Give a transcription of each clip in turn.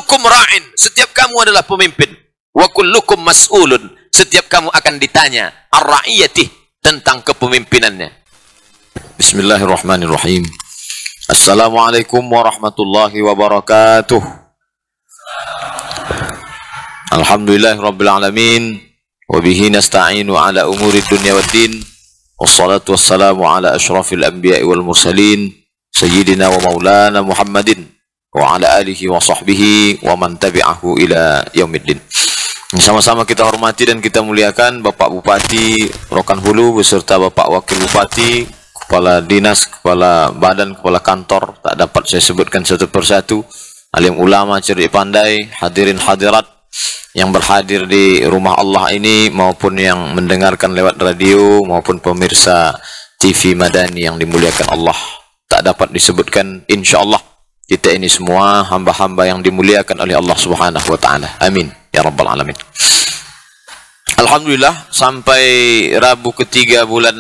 kullukum ra'in, setiap kamu adalah pemimpin. Wa kullukum mas'ulun, setiap kamu akan ditanya ar-ra'iyatih, tentang kepemimpinannya. Bismillahirrahmanirrahim. Assalamualaikum warahmatullahi wabarakatuh. Alhamdulillahirabbil alamin, wa bihi nasta'inu ala umuri dunya waddin. Wassalatu wassalamu ala asyrafil anbiya'i wal mursalin, sayyidina wa maulana Muhammadin wa ala alihi wa sahbihi wa man tabi'ahu ila yaumiddin. Sama-sama kita hormati dan kita muliakan Bapak Bupati Rokan Hulu beserta Bapak Wakil Bupati, Kepala Dinas, Kepala Badan, Kepala Kantor, tak dapat saya sebutkan satu persatu, alim ulama, cerdik pandai, hadirin hadirat yang berhadir di rumah Allah ini maupun yang mendengarkan lewat radio maupun pemirsa TV Madani yang dimuliakan Allah. Tak dapat disebutkan, insyaallah kita ini semua hamba-hamba yang dimuliakan oleh Allah Subhanahu wa taala. Amin ya rabbal alamin. Alhamdulillah, sampai Rabu ketiga bulan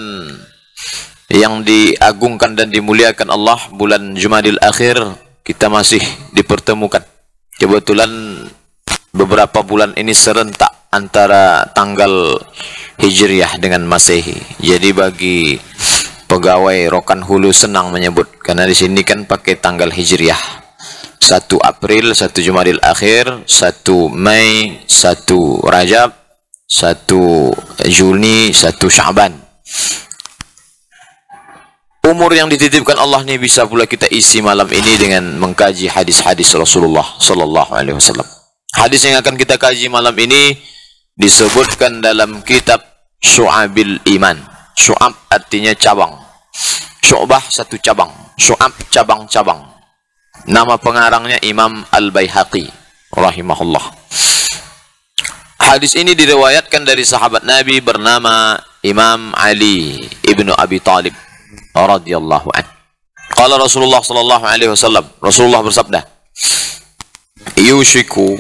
yang diagungkan dan dimuliakan Allah, bulan Jumadil Akhir, kita masih dipertemukan. Kebetulan beberapa bulan ini serentak antara tanggal Hijriah dengan Masehi. Jadi bagi pegawai Rokan Hulu senang menyebut, karena di sini kan pakai tanggal Hijriah. 1 April, 1 Jumadil Akhir, 1 Mei, 1 Rajab, 1 Juni, 1 Sya'ban. Umur yang dititipkan Allah ini bisa pula kita isi malam ini dengan mengkaji hadis-hadis Rasulullah sallallahu alaihi wasallam. Hadis yang akan kita kaji malam ini disebutkan dalam kitab Syu'abil Iman. Syu'ab artinya cabang. Syu'bah satu cabang. Syu'ab cabang-cabang. Nama pengarangnya Imam Al-Baihaqi rahimahullah. Hadis ini diriwayatkan dari sahabat Nabi bernama Imam Ali ibnu Abi Talib radhiyallahu anhu. Qala Rasulullah sallallahu alaihi wasallam, Rasulullah bersabda, yushiku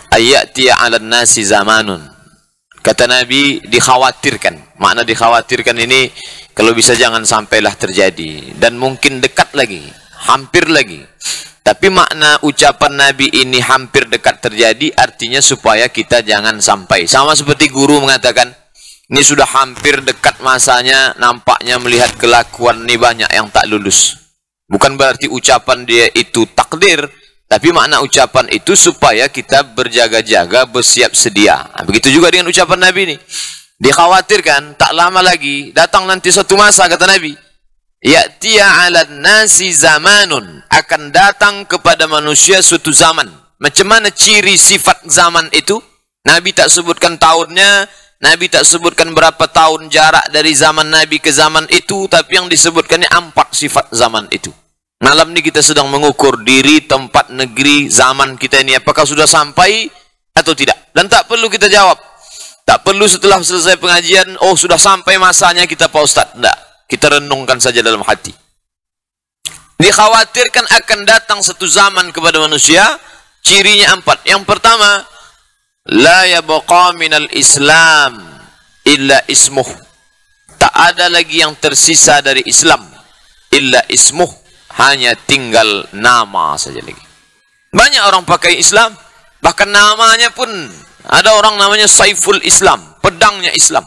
ayyatiya 'alan nasi zamanun. Kata Nabi, dikhawatirkan. Makna dikhawatirkan ini kalau bisa jangan sampailah terjadi, dan mungkin dekat lagi, hampir lagi. Tapi makna ucapan Nabi ini hampir dekat terjadi artinya supaya kita jangan sampai. Sama seperti guru mengatakan, ini sudah hampir dekat masanya, nampaknya melihat kelakuan ini banyak yang tak lulus. Bukan berarti ucapan dia itu takdir, tapi makna ucapan itu supaya kita berjaga-jaga, bersiap sedia. Nah, begitu juga dengan ucapan Nabi ini. Dikhawatirkan tak lama lagi datang nanti suatu masa, kata Nabi, ya'tiya 'alan nasi zamanun, akan datang kepada manusia suatu zaman. Macam mana ciri sifat zaman itu? Nabi tak sebutkan tahunnya, Nabi tak sebutkan berapa tahun jarak dari zaman Nabi ke zaman itu, tapi yang disebutkannya 4 sifat zaman itu. Malam ini kita sedang mengukur diri, tempat, negeri, zaman kita ini apakah sudah sampai atau tidak. Dan tak perlu kita jawab. Tak perlu setelah selesai pengajian, oh sudah sampai masanya kita Pak Ustaz. Tidak. Kita renungkan saja dalam hati. Dikhawatirkan akan datang satu zaman kepada manusia, cirinya 4. Yang pertama, la yabqa minal Islam illa ismuh. Tak ada lagi yang tersisa dari Islam illa ismuh, hanya tinggal nama saja lagi. Banyak orang pakai Islam, bahkan namanya pun ada orang namanya Saiful Islam, pedangnya Islam.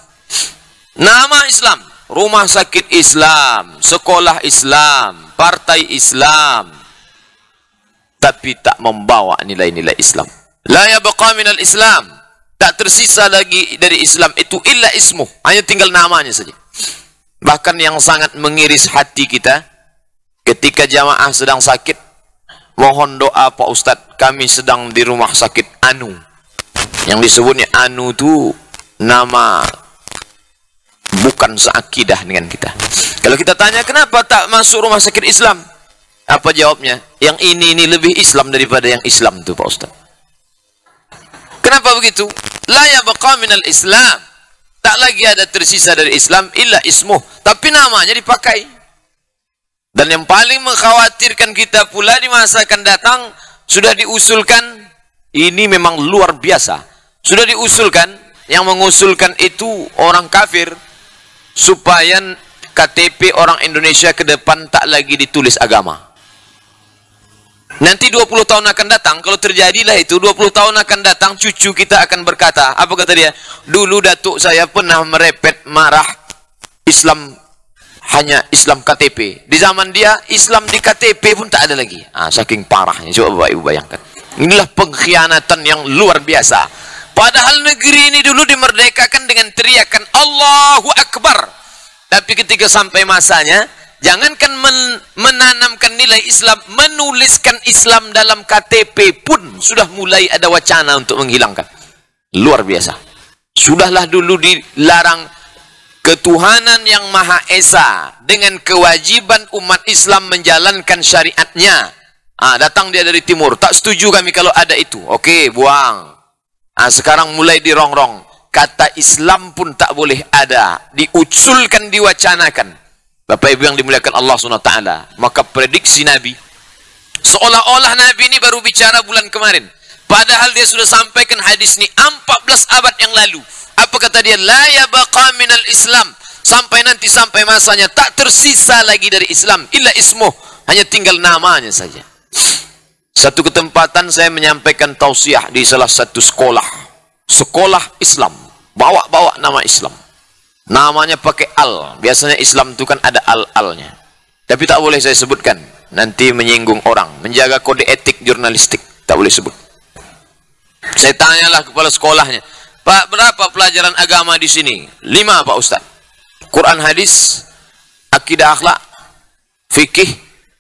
Nama Islam, rumah sakit Islam, sekolah Islam, partai Islam, tapi tak membawa nilai-nilai Islam. La yabqa minal Islam, tak tersisa lagi dari Islam itu illa ismuh, hanya tinggal namanya saja. Bahkan yang sangat mengiris hati kita, ketika jamaah sedang sakit, mohon doa Pak Ustadz, kami sedang di rumah sakit Anu. Yang disebutnya Anu itu nama bukan seakidah dengan kita. Kalau kita tanya kenapa tak masuk rumah sakit Islam, apa jawabnya? Yang ini lebih Islam daripada yang Islam itu Pak Ustadz. Kenapa begitu? La yabqa minal Islam, tak lagi ada tersisa dari Islam illa ismuh, tapi namanya dipakai. Dan yang paling mengkhawatirkan kita pula di masa akan datang, sudah diusulkan, ini memang luar biasa, sudah diusulkan, yang mengusulkan itu orang kafir, supaya KTP orang Indonesia ke depan tak lagi ditulis agama. Nanti 20 tahun akan datang, kalau terjadilah itu, 20 tahun akan datang, cucu kita akan berkata, apa kata dia? Dulu datuk saya pernah merepet marah Islam, hanya Islam KTP. Di zaman dia, Islam di KTP pun tak ada lagi. Saking parahnya, coba Bapak Ibu bayangkan. Inilah pengkhianatan yang luar biasa. Padahal negeri ini dulu dimerdekakan dengan teriakan Allahu Akbar. Tapi ketika sampai masanya, jangankan menanamkan nilai Islam, menuliskan Islam dalam KTP pun sudah mulai ada wacana untuk menghilangkan. Luar biasa. Sudahlah dulu dilarang ketuhanan yang Maha Esa dengan kewajiban umat Islam menjalankan syariatnya. Datang dia dari timur, tak setuju kami kalau ada itu. Okey, buang. Sekarang mulai dirongrong. Kata Islam pun tak boleh ada. Diusulkan, diwacanakan. Bapak Ibu yang dimuliakan Allah SWT. Maka prediksi Nabi, seolah-olah Nabi ini baru bicara bulan kemarin. Padahal dia sudah sampaikan hadis ini 14 abad yang lalu. Apa kata dia? La yabqa minal Islam. Sampai nanti, sampai masanya, tak tersisa lagi dari Islam. Illa ismuh. Hanya tinggal namanya saja. Satu ketempatan saya menyampaikan tausiah di salah satu sekolah. Sekolah Islam. Bawa-bawa nama Islam. Namanya pakai al. Biasanya Islam itu kan ada al-alnya. Tapi tak boleh saya sebutkan. Nanti menyinggung orang. Menjaga kode etik jurnalistik. Tak boleh sebut. Saya tanyalah kepala sekolahnya. Pak, berapa pelajaran agama di sini? 5 Pak Ustaz. Quran hadis, akidah akhlak, fikih,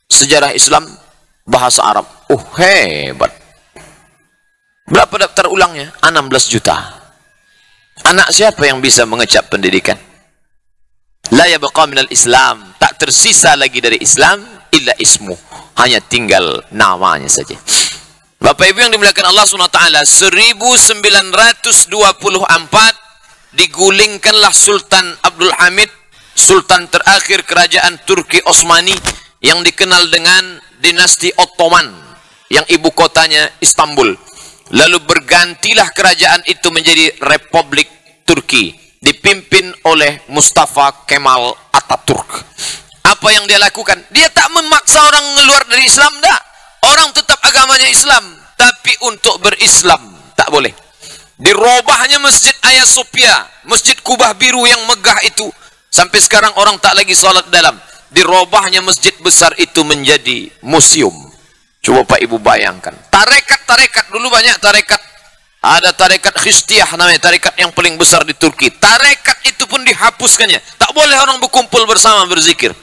sejarah Islam, bahasa Arab. Oh, hebat. Berapa daftar ulangnya? 16 juta. Anak siapa yang bisa mengecap pendidikan? La yabqa minal Islam. Tak tersisa lagi dari Islam illa ismu. Hanya tinggal namanya saja. Bapak Ibu yang dimuliakan Allah SWT, 1924 digulingkanlah Sultan Abdul Hamid, Sultan terakhir kerajaan Turki Osmani yang dikenal dengan dinasti Ottoman, yang ibu kotanya Istanbul. Lalu bergantilah kerajaan itu menjadi Republik Turki, dipimpin oleh Mustafa Kemal Atatürk. Apa yang dia lakukan? Dia tak memaksa orang keluar dari Islam, dah. Orang tetap agamanya Islam, tapi untuk berislam tak boleh. Dirobahnya Masjid Hagia Sophia, Masjid Kubah Biru yang megah itu, sampai sekarang orang tak lagi salat dalam. Dirobahnya masjid besar itu menjadi museum. Coba Pak Ibu bayangkan. Tarekat-tarekat, dulu banyak tarekat. Ada tarekat Khistiyah namanya, tarekat yang paling besar di Turki. Tarekat itu pun dihapuskannya. Tak boleh orang berkumpul bersama berzikir.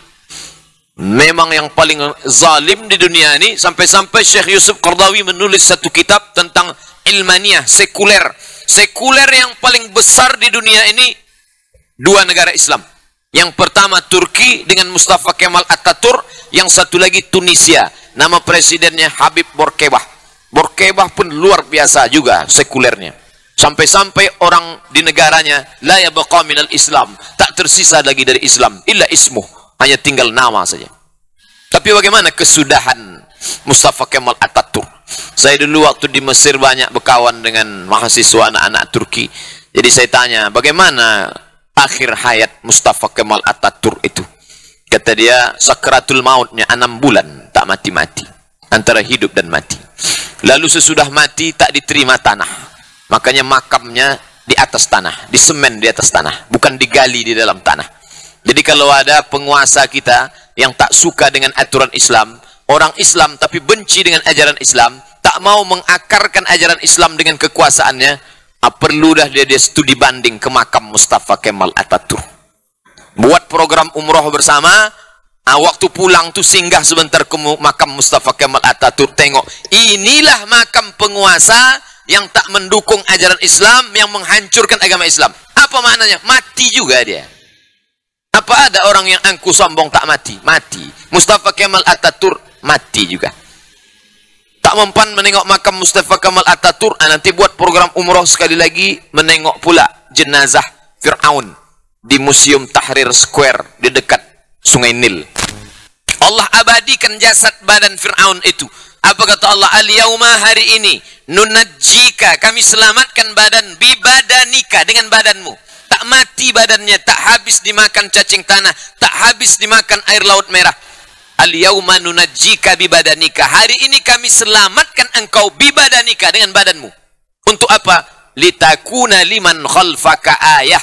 Memang yang paling zalim di dunia ini, sampai-sampai Syekh Yusuf Qardawi menulis satu kitab tentang ilmaniyah, sekuler. Sekuler yang paling besar di dunia ini, 2 negara Islam. Yang pertama Turki dengan Mustafa Kemal Atatürk, yang satu lagi Tunisia. Nama presidennya Habib Bourguiba. Bourguiba pun luar biasa juga sekulernya. Sampai-sampai orang di negaranya, la yabqa minal Islam. Tak tersisa lagi dari Islam, illa ismuh. Hanya tinggal nama saja. Tapi bagaimana kesudahan Mustafa Kemal Atatürk? Saya dulu waktu di Mesir banyak berkawan dengan mahasiswa anak-anak Turki. Jadi saya tanya, bagaimana akhir hayat Mustafa Kemal Atatürk itu? Kata dia, sakratul mautnya 6 bulan, tak mati-mati. Antara hidup dan mati. Lalu sesudah mati tak diterima tanah. Makanya makamnya di atas tanah, disemen di atas tanah, bukan digali di dalam tanah. Jadi kalau ada penguasa kita yang tak suka dengan aturan Islam, orang Islam tapi benci dengan ajaran Islam, tak mau mengakarkan ajaran Islam dengan kekuasaannya, perlu dah dia studi banding ke makam Mustafa Kemal Atatürk. Buat program umroh bersama, waktu pulang tu singgah sebentar ke makam Mustafa Kemal Atatürk, tengok, inilah makam penguasa yang tak mendukung ajaran Islam, yang menghancurkan agama Islam. Apa maknanya? Mati juga dia. Apa ada orang yang angku sombong tak mati? Mati. Mustafa Kemal Atatürk mati juga. Tak mempan menengok makam Mustafa Kemal Atatürk, nanti buat program umroh sekali lagi, menengok pula jenazah Fir'aun di Museum Tahrir Square di dekat Sungai Nil. Allah abadikan jasad badan Fir'aun itu. Apa kata Allah? Al-yauma, hari ini, nunajjika, kami selamatkan badan, bibadanika, dengan badanmu. Tak mati badannya, tak habis dimakan cacing tanah, tak habis dimakan air laut merah. Al-yauma nunajjika bibadanika. Hari ini kami selamatkan engkau bibadanika, dengan badanmu. Untuk apa? Litakuna liman khalfaka ayah.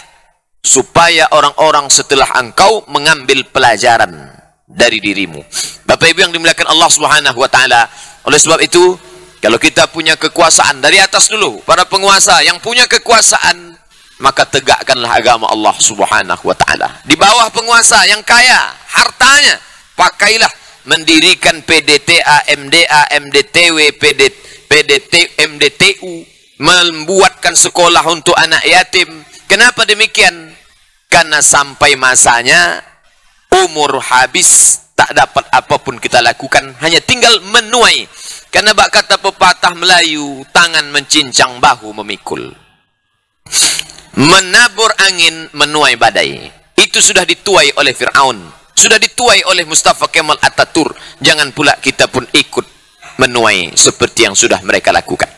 Supaya orang-orang setelah engkau mengambil pelajaran dari dirimu. Bapak Ibu yang dimuliakan Allah Subhanahu wa taala. Oleh sebab itu, kalau kita punya kekuasaan dari atas dulu, para penguasa yang punya kekuasaan, maka tegakkanlah agama Allah Subhanahu wa taala. Di bawah penguasa yang kaya hartanya, pakailah mendirikan PDTA, MDA, MDTW, PDT, MDTU, membuatkan sekolah untuk anak yatim. Kenapa demikian? Karena sampai masanya umur habis, tak dapat apapun kita lakukan, hanya tinggal menuai. Karena bak kata pepatah Melayu, tangan mencincang bahu memikul. Menabur angin, menuai badai. Itu sudah dituai oleh Fir'aun, sudah dituai oleh Mustafa Kemal Atatürk. Jangan pula kita pun ikut menuai seperti yang sudah mereka lakukan.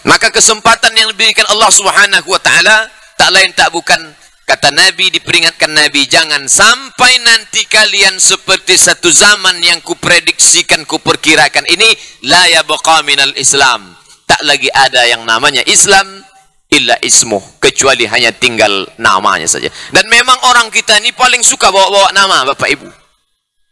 Maka kesempatan yang diberikan Allah Subhanahu wa taala tak lain tak bukan, kata Nabi, diperingatkan Nabi, jangan sampai nanti kalian seperti satu zaman yang kuprediksikan, kuperkirakan ini, la yabqa minal Islam. Tak lagi ada yang namanya Islam illa ismuh, kecuali hanya tinggal namanya saja. Dan memang orang kita ini paling suka bawa-bawa nama, Bapak Ibu.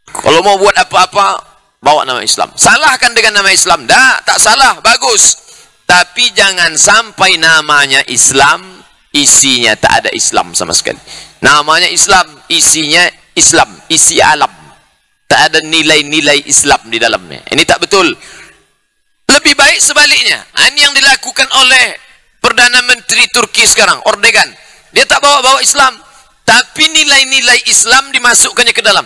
Kalau mau buat apa-apa, bawa nama Islam. Salahkan dengan nama Islam? Tak salah, bagus. Tapi jangan sampai namanya Islam, isinya tak ada Islam sama sekali. Namanya Islam, isinya Islam, isi alam. Tak ada nilai-nilai Islam di dalamnya. Ini tak betul. Lebih baik sebaliknya. Ini yang dilakukan oleh Perdana Menteri Turki sekarang, Erdogan. Dia tak bawa-bawa Islam, tapi nilai-nilai Islam dimasukkannya ke dalam.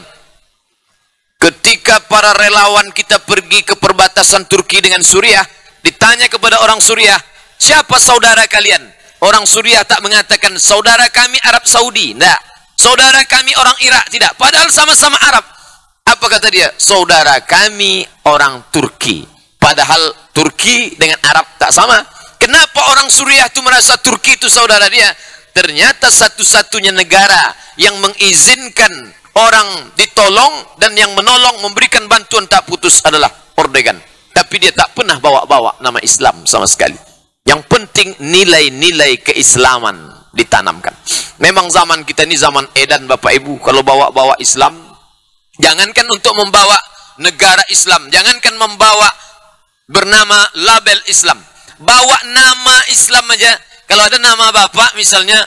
Ketika para relawan kita pergi ke perbatasan Turki dengan Suriah, ditanya kepada orang Suriah, siapa saudara kalian? Orang Suriah tak mengatakan saudara kami Arab Saudi, tidak. Saudara kami orang Irak, tidak. Padahal sama-sama Arab. Apa kata dia? Saudara kami orang Turki. Padahal Turki dengan Arab tak sama. Kenapa orang Suriah itu merasa Turki itu saudara dia? Ternyata satu-satunya negara yang mengizinkan orang ditolong dan yang menolong, memberikan bantuan tak putus adalah Erdogan. Tapi dia tak pernah bawa-bawa nama Islam sama sekali. Yang penting nilai-nilai keislaman ditanamkan. Memang zaman kita ini zaman edan, Bapak Ibu. Kalau bawa-bawa Islam, jangankan untuk membawa negara Islam, jangankan membawa bernama label Islam, bawa nama Islam aja. Kalau ada nama bapak misalnya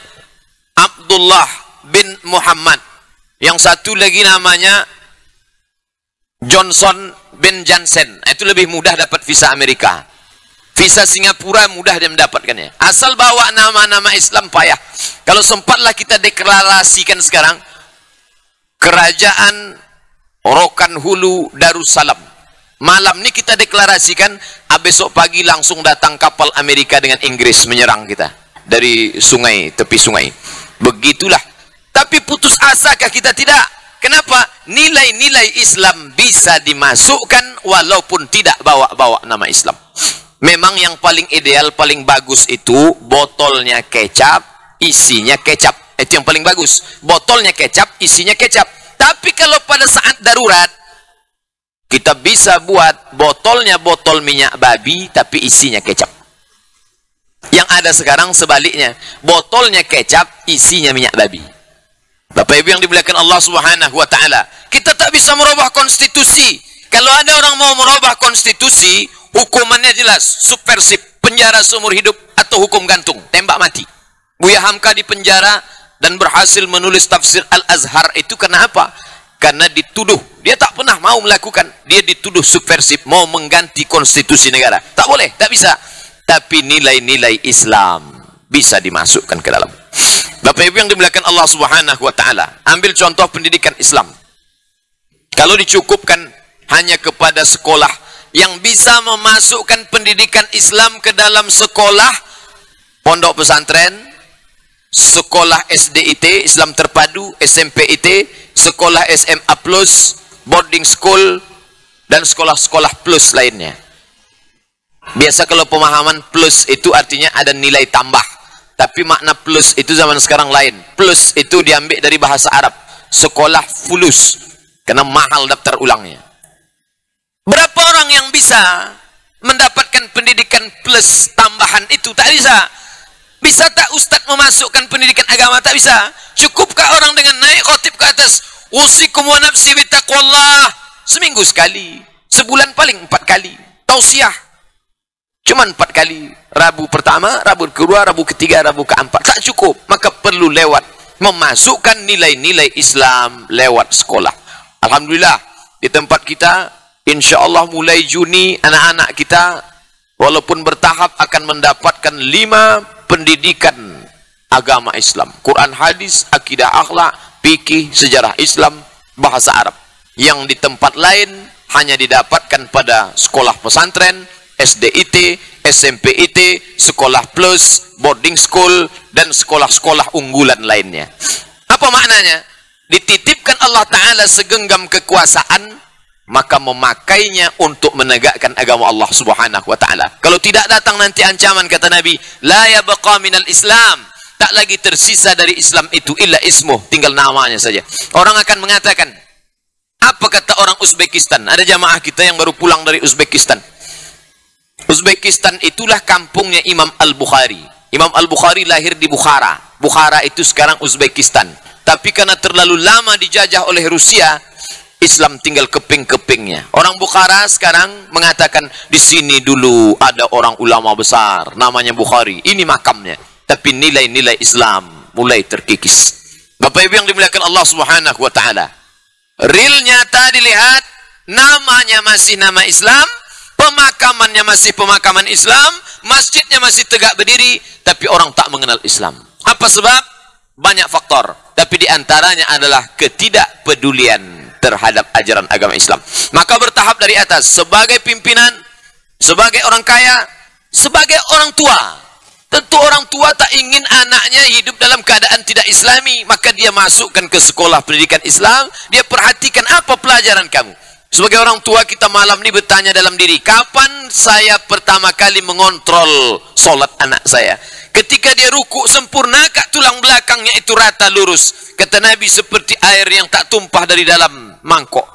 Abdullah bin Muhammad, yang satu lagi namanya Johnson bin Jansen, itu lebih mudah dapat visa Amerika. Visa Singapura mudah dia mendapatkannya. Asal bawa nama-nama Islam payah. Kalau sempatlah kita deklarasikan sekarang, Kerajaan Rokan Hulu Darussalam. Malam ini kita deklarasikan, besok pagi langsung datang kapal Amerika dengan Inggris menyerang kita dari sungai, tepi sungai. Begitulah. Tapi putus asakah kita? Tidak. Kenapa? Nilai-nilai Islam bisa dimasukkan walaupun tidak bawa-bawa nama Islam. Memang yang paling ideal, paling bagus itu botolnya kecap, isinya kecap. Itu yang paling bagus. Botolnya kecap, isinya kecap. Tapi kalau pada saat darurat, kita bisa buat botolnya botol minyak babi, tapi isinya kecap. Yang ada sekarang sebaliknya, botolnya kecap, isinya minyak babi. Bapak Ibu yang dimuliakan Allah Subhanahu wa taala, kita tak bisa merubah konstitusi. Kalau ada orang mau merubah konstitusi, hukumannya jelas, subversif, penjara seumur hidup atau hukum gantung, tembak mati. Buya Hamka di penjara dan berhasil menulis tafsir Al-Azhar itu karena apa? Karena dituduh, dia tak pernah mau melakukan, dia dituduh subversif, mau mengganti konstitusi negara. Tak boleh, tak bisa. Tapi nilai-nilai Islam bisa dimasukkan ke dalam. Bapak Ibu yang dimuliakan Allah Subhanahu wa taala, ambil contoh pendidikan Islam. Kalau dicukupkan hanya kepada sekolah yang bisa memasukkan pendidikan Islam ke dalam sekolah, pondok pesantren, sekolah SDIT, Islam Terpadu, SMPIT, sekolah SMA Plus, boarding school, dan sekolah-sekolah plus lainnya. Biasa kalau pemahaman plus itu artinya ada nilai tambah. Tapi makna plus itu zaman sekarang lain. Plus itu diambil dari bahasa Arab. Sekolah fulus. Karena mahal daftar ulangnya. Berapa orang yang bisa mendapatkan pendidikan plus tambahan itu? Tak bisa. Bisa tak ustaz memasukkan pendidikan agama? Tak bisa. Cukupkah orang dengan naik khotib ke atas, usikum wa nafsi bittaqwallah, seminggu sekali, sebulan paling 4 kali, tausiah cuma 4 kali, Rabu pertama, Rabu kedua, Rabu ketiga, Rabu keempat, tak cukup. Maka perlu lewat memasukkan nilai-nilai Islam lewat sekolah. Alhamdulillah di tempat kita, insya-Allah mulai Juni anak-anak kita walaupun bertahap akan mendapatkan 5 pendidikan agama Islam, Quran, hadis, akidah, akhlak, fikih, sejarah Islam, bahasa Arab. Yang di tempat lain hanya didapatkan pada sekolah pesantren, SDIT, SMPIT, sekolah plus, boarding school, dan sekolah-sekolah unggulan lainnya. Apa maknanya? Dititipkan Allah Ta'ala segenggam kekuasaan, maka memakainya untuk menegakkan agama Allah Subhanahu wa Ta'ala. Kalau tidak datang nanti ancaman, kata Nabi, la yabqa minal Islam, tak lagi tersisa dari Islam itu illa ismuh, tinggal namanya saja. Orang akan mengatakan, apa kata orang Uzbekistan? Ada jamaah kita yang baru pulang dari Uzbekistan. Uzbekistan itulah kampungnya Imam Al-Bukhari. Imam Al-Bukhari lahir di Bukhara. Bukhara itu sekarang Uzbekistan. Tapi karena terlalu lama dijajah oleh Rusia, Islam tinggal keping-kepingnya. Orang Bukhara sekarang mengatakan, di sini dulu ada orang ulama besar, namanya Bukhari. Ini makamnya. Tapi nilai-nilai Islam mulai terkikis. Bapak Ibu yang dimuliakan Allah Subhanahu wa Ta'ala, real nyata dilihat, namanya masih nama Islam, pemakamannya masih pemakaman Islam, masjidnya masih tegak berdiri, tapi orang tak mengenal Islam. Apa sebab? Banyak faktor, tapi diantaranya adalah ketidakpedulian terhadap ajaran agama Islam. Maka bertahap dari atas, sebagai pimpinan, sebagai orang kaya, sebagai orang tua. Tentu orang tua tak ingin anaknya hidup dalam keadaan tidak Islami, maka dia masukkan ke sekolah pendidikan Islam, dia perhatikan apa pelajaran kamu. Sebagai orang tua, kita malam ini bertanya dalam diri, kapan saya pertama kali mengontrol solat anak saya? Ketika dia rukuk sempurna, kak tulang belakangnya itu rata lurus. Kata Nabi, seperti air yang tak tumpah dari dalam mangkok.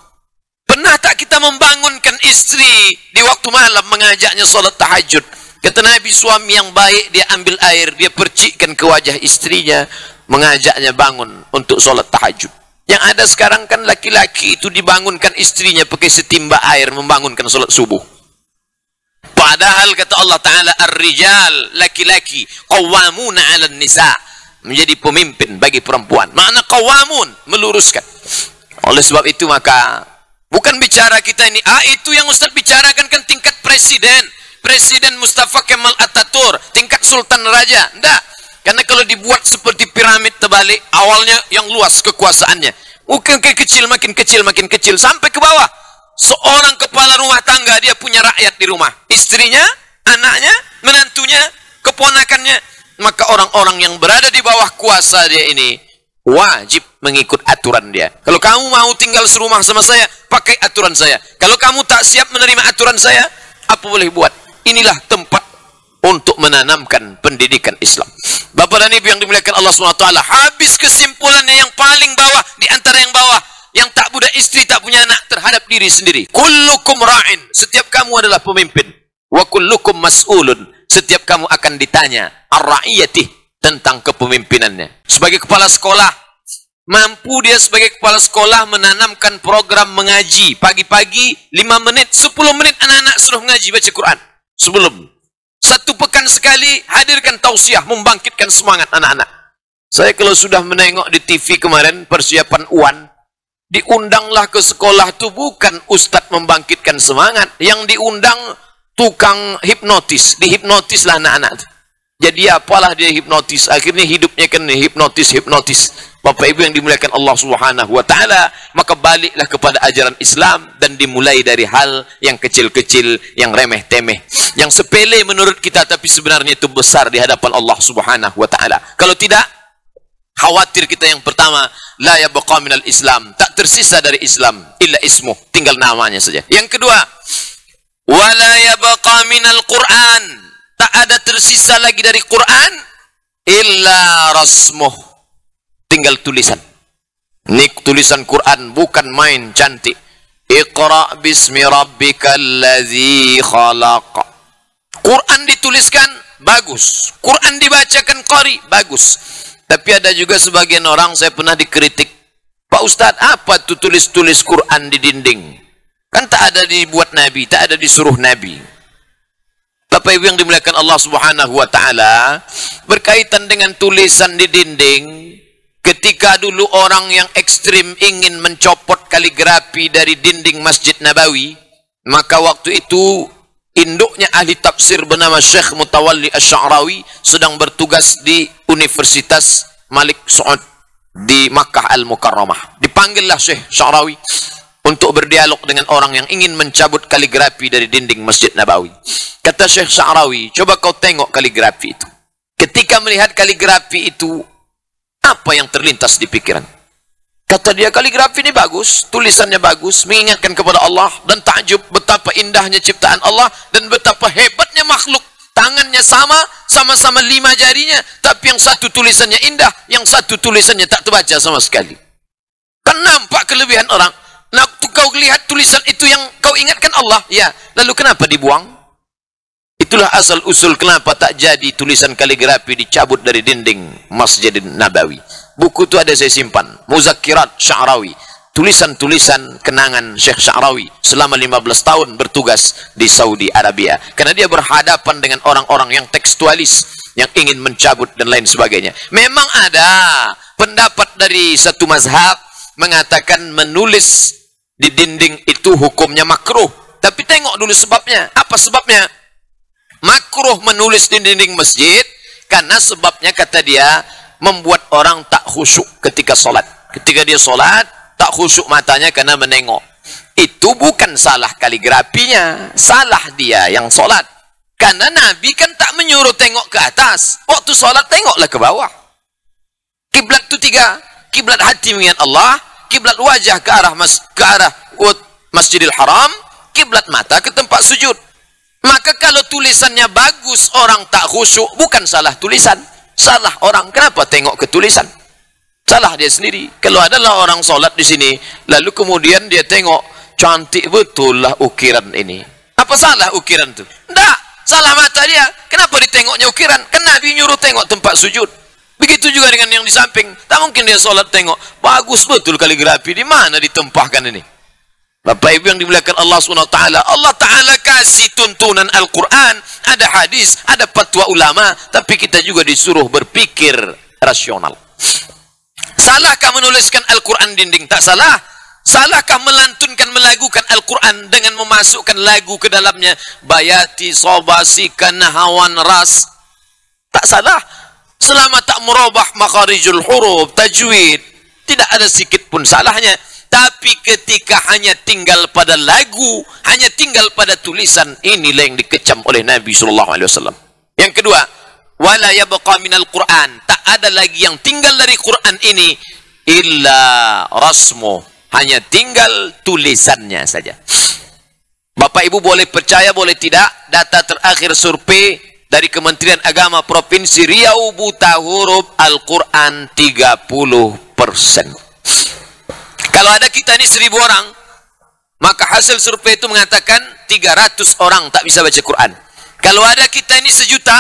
Pernah tak kita membangunkan istri di waktu malam, mengajaknya solat tahajud? Kata Nabi, suami yang baik, dia ambil air, dia percikkan ke wajah istrinya, mengajaknya bangun untuk solat tahajud. Yang ada sekarang kan laki-laki itu dibangunkan istrinya pakai setimba air, membangunkan solat subuh. Padahal kata Allah Ta'ala, ar-rijal, laki-laki, qawwamuna 'alan nisa, menjadi pemimpin bagi perempuan. Makna qawwamun, meluruskan. Oleh sebab itu maka bukan bicara kita ini, itu yang Ustaz bicarakan kan tingkat presiden, Presiden Mustafa Kemal Atatürk, tingkat Sultan Raja. Tidak. Karena kalau dibuat seperti piramid terbalik, awalnya yang luas kekuasaannya, makin kecil, makin kecil, makin kecil, sampai ke bawah. Seorang kepala rumah tangga, dia punya rakyat di rumah. Istrinya, anaknya, menantunya, keponakannya. Maka orang-orang yang berada di bawah kuasa dia ini wajib mengikut aturan dia. Kalau kamu mau tinggal serumah sama saya, pakai aturan saya. Kalau kamu tak siap menerima aturan saya, apa boleh buat? Inilah tempat untuk menanamkan pendidikan Islam. Bapak dan Ibu yang dimuliakan Allah SWT, habis kesimpulannya yang paling bawah, di antara yang bawah, yang tak punya istri, tak punya anak, terhadap diri sendiri. Kullukum ra'in, setiap kamu adalah pemimpin. Wa kullukum mas'ulun, setiap kamu akan ditanya ar-ra'iyatih, tentang kepemimpinannya. Sebagai kepala sekolah, mampu dia sebagai kepala sekolah menanamkan program mengaji. Pagi-pagi 5 menit, 10 menit anak-anak suruh mengaji, baca Quran. Sebelum 1 pekan sekali hadirkan tausiah, membangkitkan semangat anak-anak. Saya kalau sudah menengok di TV kemarin persiapan UAN, diundanglah ke sekolah itu bukan ustadz membangkitkan semangat, yang diundang tukang hipnotis, dihipnotislah anak-anak. Jadi apalah dia hipnotis, akhirnya hidupnya kan hipnotis. Bapak Ibu yang dimuliakan Allah Subhanahu wa Ta'ala, maka baliklah kepada ajaran Islam dan dimulai dari hal yang kecil-kecil, yang remeh-temeh, yang sepele menurut kita, tapi sebenarnya itu besar di hadapan Allah Subhanahu wa Ta'ala. Kalau tidak, khawatir kita yang pertama, la yabqa minal Islam, tak tersisa dari Islam illa ismuh, tinggal namanya saja. Yang kedua, wala yabqa minal Quran, tak ada tersisa lagi dari Quran illa rasmuh, tinggal tulisan. Ini tulisan Quran bukan main cantik. Iqra bismi rabbikal ladzi khalaq. Quran dituliskan, bagus. Quran dibacakan qari, bagus. Tapi ada juga sebagian orang, saya pernah dikritik, Pak Ustadz, apa tuh tulis-tulis Quran di dinding? Kan tak ada dibuat Nabi, tak ada disuruh Nabi. Bapak Ibu yang dimuliakan Allah Subhanahu wa taala, berkaitan dengan tulisan di dinding, ketika dulu orang yang ekstrim ingin mencopot kaligrafi dari dinding Masjid Nabawi, maka waktu itu induknya ahli tafsir bernama Syekh Mutawalli Asy-Sya'rawi sedang bertugas di Universitas Malik Saud di Makkah Al-Mukarramah. Dipanggillah Syekh Sya'rawi untuk berdialog dengan orang yang ingin mencabut kaligrafi dari dinding Masjid Nabawi. Kata Syekh Sya'rawi, coba kau tengok kaligrafi itu. Ketika melihat kaligrafi itu, apa yang terlintas di pikiran? Kata dia, kaligrafi ini bagus, tulisannya bagus, mengingatkan kepada Allah, dan takjub betapa indahnya ciptaan Allah, dan betapa hebatnya makhluk. Tangannya sama-sama 5 jarinya, tapi yang satu tulisannya indah, yang satu tulisannya tak terbaca sama sekali. Kan nampak kelebihan orang. Nah, kau lihat tulisan itu yang kau ingatkan Allah, ya. Lalu kenapa dibuang? Itulah asal usul kenapa tak jadi tulisan kaligrafi dicabut dari dinding Masjid Nabawi. Buku itu ada saya simpan, Muzakkirat Sya'rawi, tulisan-tulisan kenangan Syekh Sya'rawi selama 15 tahun bertugas di Saudi Arabia. Karena dia berhadapan dengan orang-orang yang tekstualis, yang ingin mencabut dan lain sebagainya. Memang ada pendapat dari satu mazhab mengatakan menulis di dinding itu hukumnya makruh. Tapi tengok dulu sebabnya. Apa sebabnya? Makruh menulis di dinding masjid karena sebabnya, kata dia, membuat orang tak khusyuk ketika sholat. Ketika dia sholat, tak khusyuk matanya karena menengok. Itu bukan salah kaligrafinya, salah dia yang sholat. Karena Nabi kan tak menyuruh tengok ke atas. Waktu sholat tengoklah ke bawah. Kiblat itu 3. Kiblat hati mengingat Allah, kiblat wajah ke arah Masjidil Haram, kiblat mata ke tempat sujud. Maka kalau tulisannya bagus, orang tak khusyuk, bukan salah tulisan, salah orang. Kenapa tengok ke tulisan? Salah dia sendiri. Kalau adalah orang sholat di sini, lalu kemudian dia tengok, cantik betul lah ukiran ini. Apa salah ukiran itu? Tidak, salah mata dia. Kenapa ditengoknya ukiran? Kan Nabi nyuruh tengok tempat sujud. Begitu juga dengan yang di samping. Tak mungkin dia sholat tengok, bagus betul kaligrafi, di mana ditempahkan ini? Bapak Ibu yang dimuliakan Allah SWT, Allah Ta'ala kasih tuntunan Al-Quran, ada hadis, ada fatwa ulama, tapi kita juga disuruh berpikir rasional. Salahkah menuliskan Al-Quran dinding? Tak salah. Salahkah melantunkan, melagukan Al-Quran dengan memasukkan lagu ke dalamnya? Bayati, sobasi, kanahawan, ras. Tak salah. Selama tak merubah makharijul huruf, tajwid, tidak ada sedikit pun salahnya. Tapi ketika hanya tinggal pada lagu, hanya tinggal pada tulisan, inilah yang dikecam oleh Nabi SAW. Yang kedua, wala yabqa minal Quran, tak ada lagi yang tinggal dari Quran ini illa rasmu, hanya tinggal tulisannya saja. Bapak Ibu boleh percaya boleh tidak, data terakhir survei dari Kementerian Agama Provinsi Riau, buta huruf Al-Quran 30%. Kalau ada kita ini 1000 orang, maka hasil survei itu mengatakan 300 orang tak bisa baca Quran. Kalau ada kita ini 1 juta,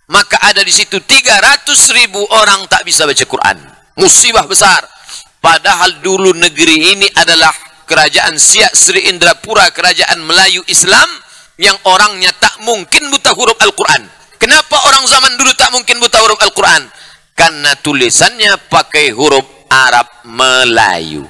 maka ada di situ 300.000 orang tak bisa baca Quran. Musibah besar. Padahal dulu negeri ini adalah kerajaan Siak Sri Indrapura, kerajaan Melayu Islam, yang orangnya tak mungkin buta huruf Al-Quran. Kenapa orang zaman dulu tak mungkin buta huruf Al-Quran? Karena tulisannya pakai huruf Arab Melayu.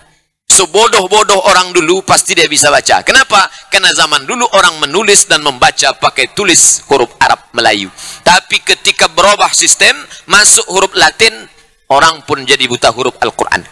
Sebodoh-bodoh orang dulu pasti dia bisa baca. Kenapa? Karena zaman dulu orang menulis dan membaca pakai tulis huruf Arab Melayu. Tapi ketika berubah sistem, masuk huruf Latin, orang pun jadi buta huruf Al-Quran.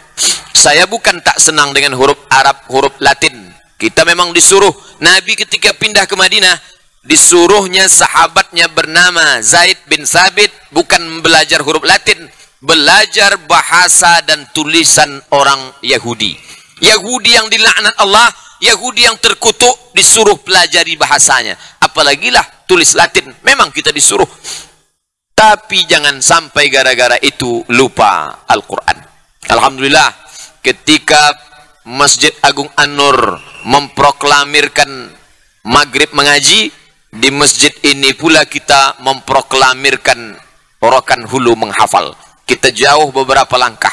Saya bukan tak senang dengan huruf Arab, huruf Latin. Kita memang disuruh. Nabi ketika pindah ke Madinah, disuruhnya sahabatnya bernama Zaid bin Sabit bukan belajar huruf Latin, belajar bahasa dan tulisan orang Yahudi. Yahudi yang dilaknat Allah, Yahudi yang terkutuk, disuruh pelajari bahasanya. Apalagilah tulis Latin, memang kita disuruh. Tapi jangan sampai gara-gara itu lupa Al-Quran. Alhamdulillah, ketika Masjid Agung An-Nur memproklamirkan maghrib mengaji, di masjid ini pula kita memproklamirkan Rokan Hulu menghafal. Kita jauh beberapa langkah.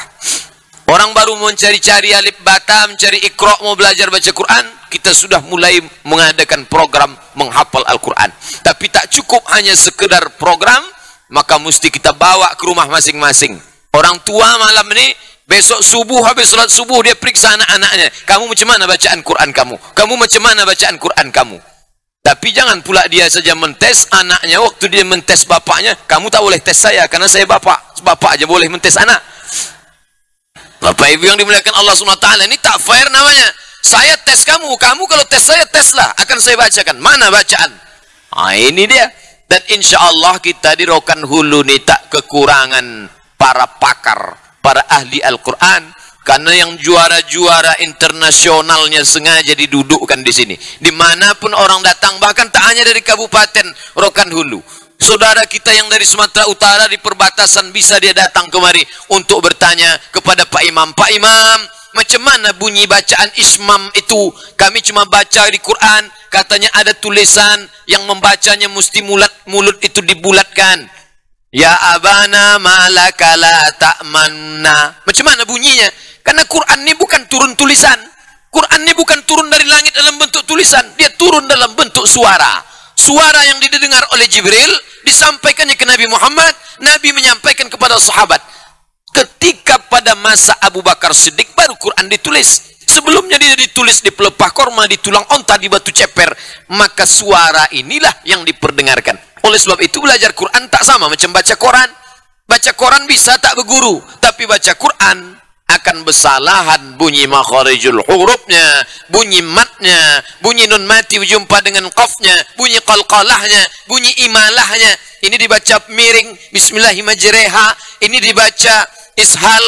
Orang baru mencari-cari alif bata, mencari Iqra, mau belajar baca Quran, kita sudah mulai mengadakan program menghafal Al-Quran. Tapi tak cukup hanya sekedar program, maka mesti kita bawa ke rumah masing-masing. Orang tua malam ini, besok subuh, habis sholat subuh, dia periksa anak-anaknya. Kamu macam mana bacaan Quran kamu? Kamu macam mana bacaan Quran kamu? Tapi jangan pula dia saja mentes anaknya, waktu dia mentes bapaknya, kamu tak boleh tes saya, karena saya bapak. Bapak aja boleh mentes anak. Bapak Ibu yang dimuliakan Allah SWT, ini tak fair namanya. Saya tes kamu, kamu kalau tes saya, teslah, akan saya bacakan. Mana bacaan? Ini dia. Dan insya Allah kita di Rokan Hulu ini tak kekurangan para pakar, para ahli Al-Quran. Karena yang juara-juara internasionalnya sengaja didudukkan di sini. Dimanapun orang datang, bahkan tak hanya dari Kabupaten Rokan Hulu. Saudara kita yang dari Sumatera Utara di perbatasan bisa dia datang kemari untuk bertanya kepada Pak Imam. Pak Imam, macam mana bunyi bacaan ismam itu? Kami cuma baca di Quran, katanya ada tulisan yang membacanya mesti mulut itu dibulatkan. Ya abana malaka la ta'manna. Macam mana bunyinya? Karena Quran ini bukan turun tulisan. Quran ini bukan turun dari langit dalam bentuk tulisan. Dia turun dalam bentuk suara. Suara yang didengar oleh Jibril disampaikannya ke Nabi Muhammad, Nabi menyampaikan kepada sahabat. Ketika pada masa Abu Bakar Siddiq baru Quran ditulis. Sebelumnya dia ditulis di pelepah korma, di tulang onta, di batu ceper. Maka suara inilah yang diperdengarkan. Oleh sebab itu belajar Quran tak sama macam baca Quran. Baca Quran bisa tak berguru, tapi baca Quran akan bersalahan bunyi makharijul hurufnya, bunyi matnya, bunyi nun mati berjumpa dengan qafnya, bunyi qalqalahnya, bunyi imalahnya. Ini dibaca miring, bismillahirrahmanirrahim. Ini dibaca ishal,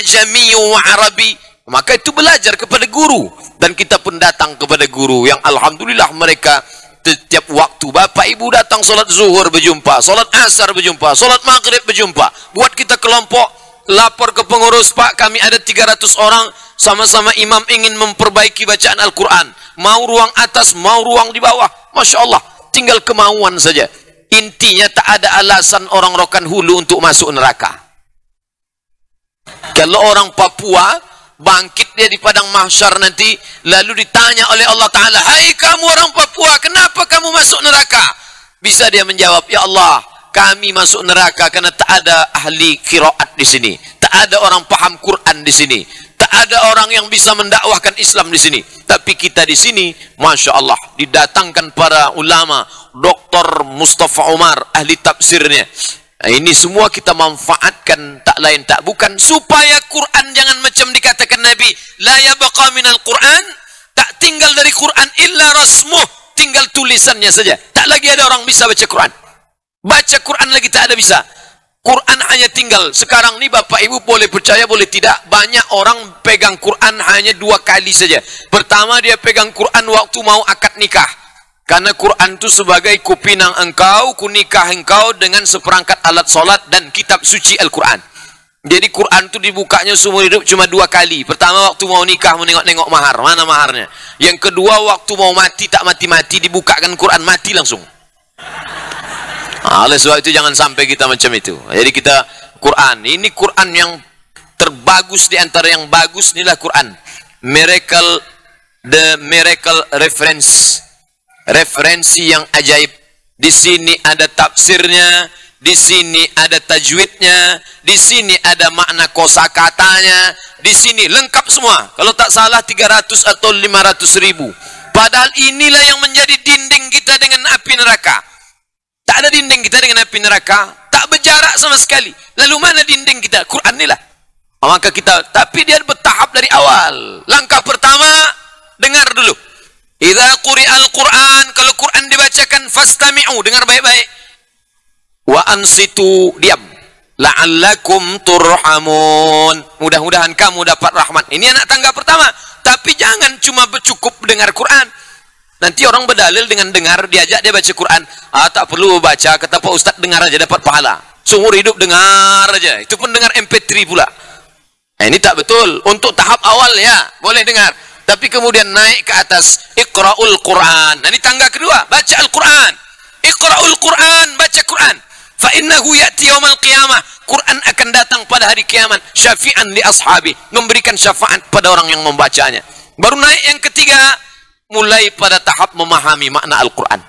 ajami wa arabi. Maka itu belajar kepada guru. Dan kita pun datang kepada guru yang alhamdulillah mereka setiap waktu Bapak Ibu datang solat zuhur berjumpa, solat asar berjumpa, solat maghrib berjumpa. Buat kita kelompok, lapor ke pengurus, Pak, kami ada 300 orang, sama-sama imam ingin memperbaiki bacaan Al-Quran. Mau ruang atas, mau ruang di bawah. Masya Allah, tinggal kemauan saja. Intinya tak ada alasan orang Rokan Hulu untuk masuk neraka. Kalau orang Papua bangkit dia di padang mahsyar nanti, lalu ditanya oleh Allah Ta'ala, hai kamu orang Papua, kenapa kamu masuk neraka? Bisa dia menjawab, ya Allah, kami masuk neraka karena tak ada ahli qiraat di sini, tak ada orang paham Quran di sini, tak ada orang yang bisa mendakwahkan Islam di sini. Tapi kita di sini, masya Allah, didatangkan para ulama, Dr. Mustafa Umar, ahli tafsirnya. Nah, ini semua kita manfaatkan, tak lain tak bukan supaya Quran jangan macam dikatakan Nabi, la yabqa minal Quran, tak tinggal dari Quran illa rasmuh, tinggal tulisannya saja, tak lagi ada orang bisa baca Quran. Baca Quran lagi tak ada bisa. Quran hanya tinggal. Sekarang ni Bapak Ibu boleh percaya boleh tidak, banyak orang pegang Quran hanya 2 kali saja. Pertama dia pegang Quran waktu mau akad nikah. Karena Quran itu sebagai kupinang engkau, kunikah engkau dengan seperangkat alat solat dan kitab suci Al-Quran. Jadi Quran itu dibukanya seumur hidup cuma 2 kali. Pertama waktu mau nikah menengok-nengok mahar, mana maharnya. Yang kedua waktu mau mati tak mati-mati dibukakan Quran, mati langsung. Oleh sebab itu jangan sampai kita macam itu. Jadi kita Quran, ini Quran yang terbagus di antara yang bagus, inilah Quran. Miracle, the miracle reference, referensi yang ajaib. Di sini ada tafsirnya, di sini ada tajwidnya, di sini ada makna kosakatanya, di sini lengkap semua. Kalau tak salah 300 atau 500 ribu. Padahal inilah yang menjadi dinding kita dengan api neraka. Tak ada dinding kita dengan api neraka, tak berjarak sama sekali. Lalu mana dinding kita? Quran inilah. Maka kita, tapi dia bertahap dari awal. Langkah pertama, dengar dulu. Idza quri'al Quran, kalau Quran dibacakan, fastami'u, dengar baik-baik. Wa ansitu, diam. La'allakum turhamun. Mudah-mudahan kamu dapat rahmat. Ini anak tangga pertama. Tapi jangan cuma bercukup dengar Quran. Nanti orang berdalil dengan dengar, diajak dia baca Quran. Tak perlu baca, kata Pak Ustaz, dengar aja dapat pahala. Seumur hidup dengar aja. Itu pun dengar MP3 pula. Nah, ini tak betul. Untuk tahap awal ya, boleh dengar. Tapi kemudian naik ke atas, Iqra'ul Quran. Nah, ini tangga kedua, baca Al-Quran. Iqra'ul Quran, baca Quran. Fa innahu ya'ti yaumal qiyamah. Quran akan datang pada hari kiamat, syafi'an li ashabi, memberikan syafaat pada orang yang membacanya. Baru naik yang ketiga, mulai pada tahap memahami makna Al-Quran.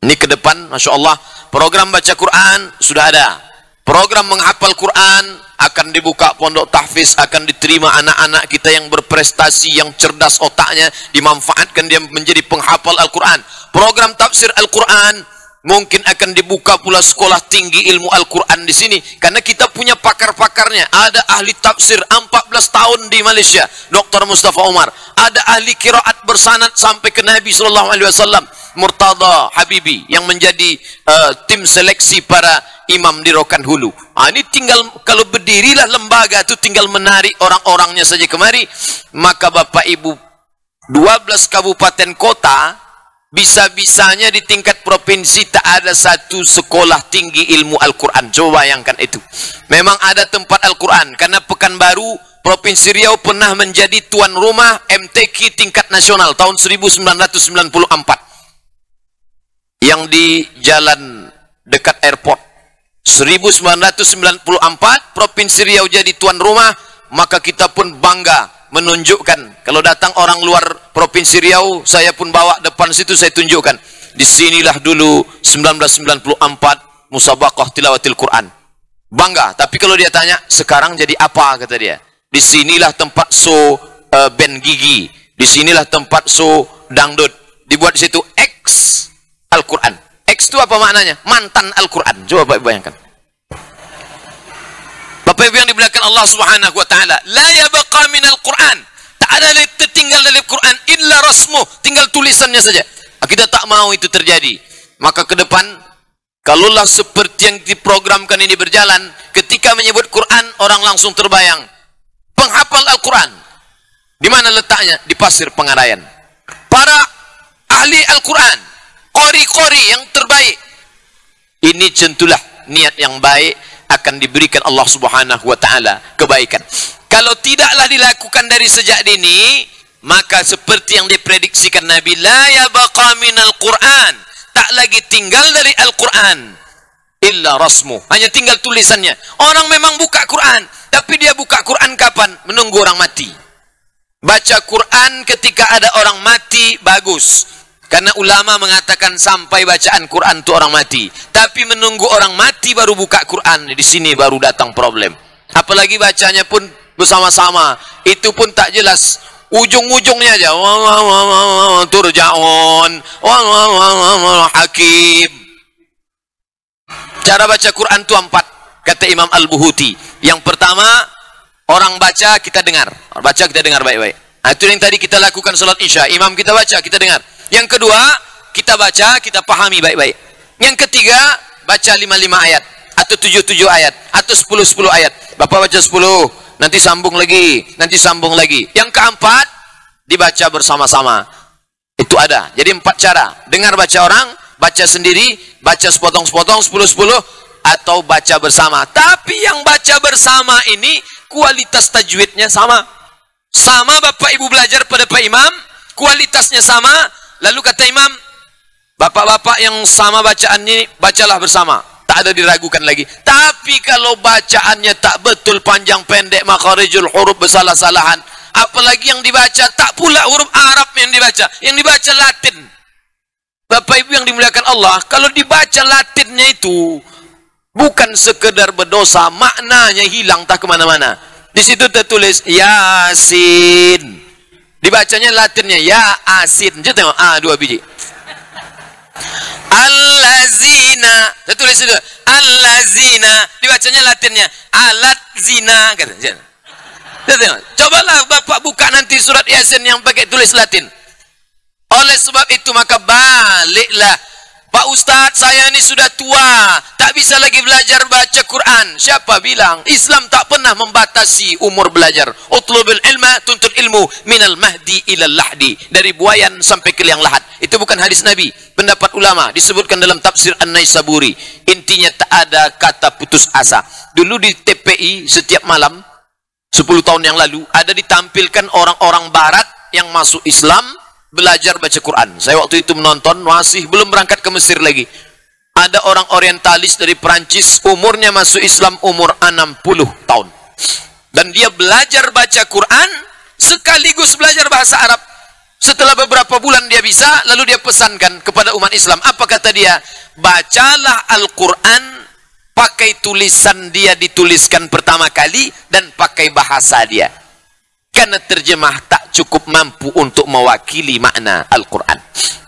Ini ke depan, Masya Allah, program baca Quran sudah ada. Program menghafal Quran akan dibuka pondok tahfiz, akan diterima anak-anak kita yang berprestasi, yang cerdas otaknya, dimanfaatkan dia menjadi penghafal Al-Quran. Program tafsir Al-Quran mungkin akan dibuka pula sekolah tinggi ilmu Al-Quran di sini, karena kita punya pakar-pakarnya. Ada ahli tafsir 14 tahun di Malaysia, Dr. Mustafa Umar. Ada ahli qiraat bersanad sampai ke Nabi SAW, Murtada Habibi, yang menjadi tim seleksi para imam di Rokan Hulu. Ini tinggal, kalau berdirilah lembaga itu tinggal menarik orang-orangnya saja kemari. Maka Bapak Ibu, 12 kabupaten kota, bisa-bisanya di tingkat provinsi tak ada satu sekolah tinggi ilmu Al-Quran. Coba bayangkan itu. Memang ada tempat Al-Quran, karena Pekanbaru, Provinsi Riau pernah menjadi tuan rumah MTQ tingkat nasional tahun 1994. Yang di jalan dekat airport. 1994 Provinsi Riau jadi tuan rumah, maka kita pun bangga menunjukkan. Kalau datang orang luar Provinsi Riau, saya pun bawa depan situ, saya tunjukkan. Disinilah dulu 1994 musabaqah tilawatil Quran. Bangga. Tapi kalau dia tanya, sekarang jadi apa, kata dia. Disinilah tempat show band gigi. Disinilah tempat show dangdut. Dibuat di situ X Al-Quran. X itu apa maknanya? Mantan Al-Quran. Coba Bapak bayangkan. Bapak Ibu yang dimuliakan Allah Subhanahu wa taala, la yabqa minal Quran. Tak ada yang tertinggal dari Quran illa rasmuh, tinggal tulisannya saja. Kita tak mau itu terjadi. Maka ke depan, kalaulah seperti yang diprogramkan ini berjalan, ketika menyebut Quran, orang langsung terbayang penghafal Al-Quran. Di mana letaknya? Di Pasir Pengarayan. Para ahli Al-Quran, qori-qori yang terbaik. Ini tentulah niat yang baik akan diberikan Allah Subhanahu wa taala kebaikan. Kalau tidaklah dilakukan dari sejak dini, maka seperti yang diprediksikan Nabi, la yabqa minal Quran, tak lagi tinggal dari Al-Quran illa rasmu, hanya tinggal tulisannya. Orang memang buka Quran, tapi dia buka Quran kapan? Menunggu orang mati. Baca Quran ketika ada orang mati bagus, karena ulama mengatakan sampai bacaan Quran itu orang mati. Tapi menunggu orang mati baru buka Quran, di sini baru datang problem. Apalagi bacanya pun bersama-sama, itu pun tak jelas. Ujung-ujungnya aja turja'un hakim. Cara baca Quran itu 4, kata Imam Al-Buhuti. Yang pertama, orang baca kita dengar. Baca kita dengar baik-baik. Nah, itu yang tadi kita lakukan salat Isya. Imam kita baca, kita dengar. Yang kedua, kita baca, kita pahami baik-baik. Yang ketiga, baca 5 ayat atau 7 ayat atau 10 ayat. Bapak baca 10, nanti sambung lagi, nanti sambung lagi. Yang keempat, dibaca bersama-sama. Itu ada. Jadi 4 cara. Dengar baca orang, baca sendiri, baca sepotong-sepotong 10 atau baca bersama. Tapi yang baca bersama ini kualitas tajwidnya sama. Sama Bapak Ibu belajar pada Pak Imam, kualitasnya sama. Lalu kata Imam, bapak-bapak yang sama bacaan ini bacalah bersama. Tak ada diragukan lagi. Tapi kalau bacaannya tak betul, panjang pendek, makharijul huruf bersalah-salahan, apalagi yang dibaca tak pula huruf Arab yang dibaca Latin. Bapak Ibu yang dimuliakan Allah, kalau dibaca Latinnya itu bukan sekedar berdosa, maknanya hilang tak kemana-mana. Di situ tertulis Yasin, dibacanya Latinnya ya asin. Jadi tengok, 2 biji. Allazina, tertulis itu allazina, dibacanya Latinnya alat zina. Tengok, cobalah Bapak buka nanti surat Yasin yang pakai tulis Latin. Oleh sebab itu maka baliklah, Pak Ustadz, saya ini sudah tua, tak bisa lagi belajar baca Quran. Siapa bilang? Islam tak pernah membatasi umur belajar. Utlubul ilma, tuntut ilmu minal mahdi ilal lahdi, dari buayan sampai ke liang lahat. Itu bukan hadis Nabi, pendapat ulama, disebutkan dalam tafsir An-Naisaburi. Intinya tak ada kata putus asa. Dulu di TPI setiap malam 10 tahun yang lalu, ada ditampilkan orang-orang barat yang masuk Islam, belajar baca Quran. Saya waktu itu menonton, masih belum berangkat ke Mesir lagi. Ada orang orientalis dari Perancis, umurnya masuk Islam umur 60 tahun. Dan dia belajar baca Quran, sekaligus belajar bahasa Arab. Setelah beberapa bulan dia bisa, lalu dia pesankan kepada umat Islam. Apa kata dia? Bacalah Al-Quran pakai tulisan dia dituliskan pertama kali dan pakai bahasa dia. Karena terjemah tak cukup mampu untuk mewakili makna Al-Quran.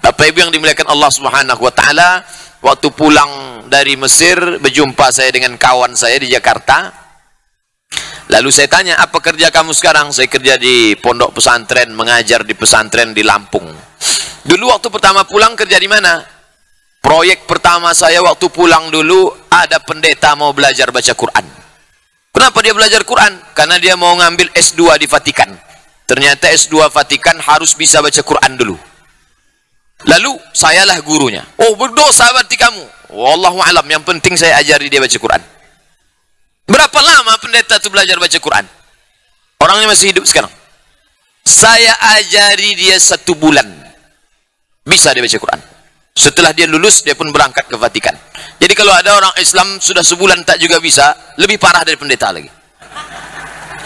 Bapak Ibu yang dimuliakan Allah Subhanahu wa taala, waktu pulang dari Mesir, berjumpa saya dengan kawan saya di Jakarta. Lalu saya tanya, apa kerja kamu sekarang? Saya kerja di pondok pesantren, mengajar di pesantren di Lampung. Dulu waktu pertama pulang kerja di mana? Proyek pertama saya waktu pulang dulu, ada pendeta mau belajar baca Quran. Kenapa dia belajar Quran? Karena dia mau ngambil S2 di Vatikan. Ternyata S2 Vatikan harus bisa baca Quran dulu. Lalu sayalah gurunya. Oh, berdosa berarti kamu. Wallahu alam, yang penting saya ajari dia baca Quran. Berapa lama pendeta itu belajar baca Quran? Orangnya masih hidup sekarang. Saya ajari dia 1 bulan. Bisa dia baca Quran. Setelah dia lulus, dia pun berangkat ke Vatikan. Jadi kalau ada orang Islam sudah sebulan tak juga bisa, lebih parah dari pendeta lagi.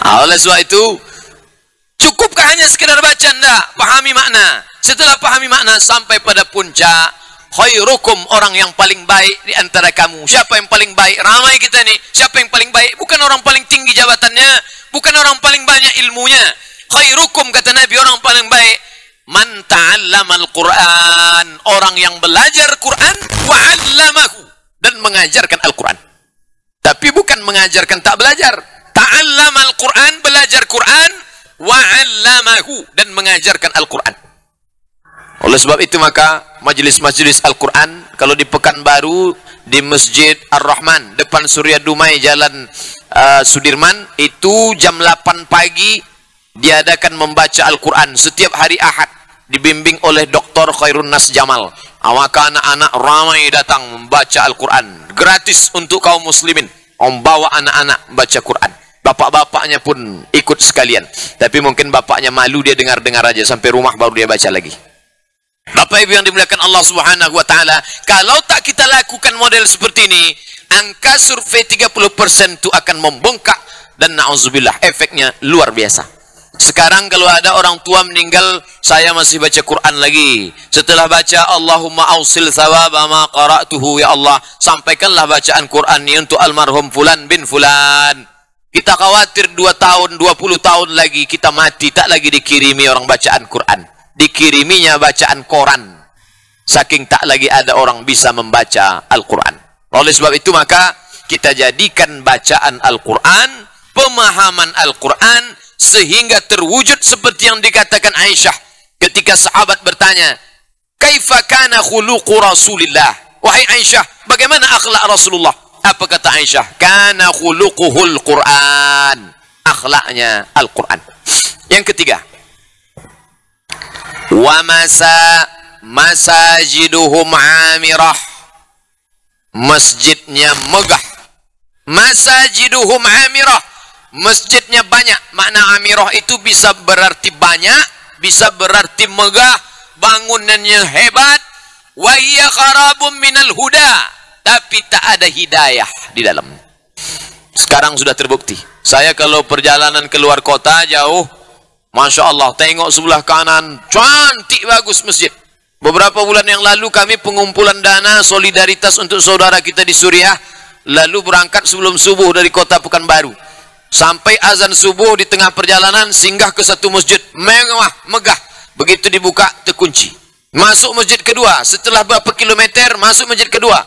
Oleh sebab itu, cukupkah hanya sekedar baca? Enggak, pahami makna. Setelah pahami makna, sampai pada puncak, khairukum, orang yang paling baik di antara kamu. Siapa yang paling baik? Ramai kita nih. Siapa yang paling baik? Bukan orang paling tinggi jabatannya, bukan orang paling banyak ilmunya. Khairukum, kata Nabi, orang paling baik man ta'allamal Quran, orang yang belajar Quran wa 'allamahu, dan mengajarkan Al-Quran. Tapi bukan mengajarkan tak belajar. Ta'allamal Quran, belajar Quran, wa 'allamahu, dan mengajarkan Al-Quran. Oleh sebab itu maka majelis-majelis Al-Quran, kalau di Pekanbaru, di Masjid Ar-Rahman, depan Surya Dumai, Jalan Sudirman, itu jam 8 pagi diadakan membaca Al-Quran setiap hari Ahad, dibimbing oleh Dr. Khairun Nas Jamal. Maka anak-anak ramai datang membaca Al-Quran, gratis untuk kaum muslimin. Bawa anak-anak baca Quran, bapak-bapaknya pun ikut sekalian. Tapi mungkin bapaknya malu, dia dengar-dengar aja, sampai rumah baru dia baca lagi. Bapak Ibu yang dimuliakan Allah Subhanahu wa taala, kalau tak kita lakukan model seperti ini, angka survei 30% itu akan membengkak, dan na'udzubillah, efeknya luar biasa. Sekarang kalau ada orang tua meninggal, saya masih baca Quran lagi. Setelah baca Allahumma ausil thawaba ma qara'tuhu, ya Allah, sampaikanlah bacaan Quran ini untuk almarhum fulan bin fulan. Kita khawatir 2 tahun, 20 tahun lagi kita mati, tak lagi dikirimi orang bacaan Quran, dikiriminya bacaan koran. Saking tak lagi ada orang bisa membaca Al-Quran. Oleh sebab itu maka kita jadikan bacaan Al-Quran, pemahaman Al-Quran, sehingga terwujud seperti yang dikatakan Aisyah ketika sahabat bertanya, kaifa kana khuluqu Rasulillah? Wahai Aisyah, bagaimana akhlak Rasulullah? Apa kata Aisyah? Kana khuluquhul Quran, akhlaknya Al-Quran. Yang ketiga, wa masajiduhum amirah, masjidnya megah. Masajiduhum amirah, masjidnya banyak. Makna amirah itu bisa berarti banyak, bisa berarti megah, bangunannya hebat. Wa hiya kharabun minal huda, tapi tak ada hidayah di dalam. Sekarang sudah terbukti. Saya kalau perjalanan keluar kota jauh, Masya Allah, tengok sebelah kanan, cantik bagus masjid. Beberapa bulan yang lalu kami pengumpulan dana solidaritas untuk saudara kita di Suriah, lalu berangkat sebelum subuh dari kota Pekanbaru. Sampai azan subuh, di tengah perjalanan singgah ke satu masjid mewah, megah. Begitu dibuka, terkunci. Masuk masjid kedua, setelah berapa kilometer masuk masjid kedua,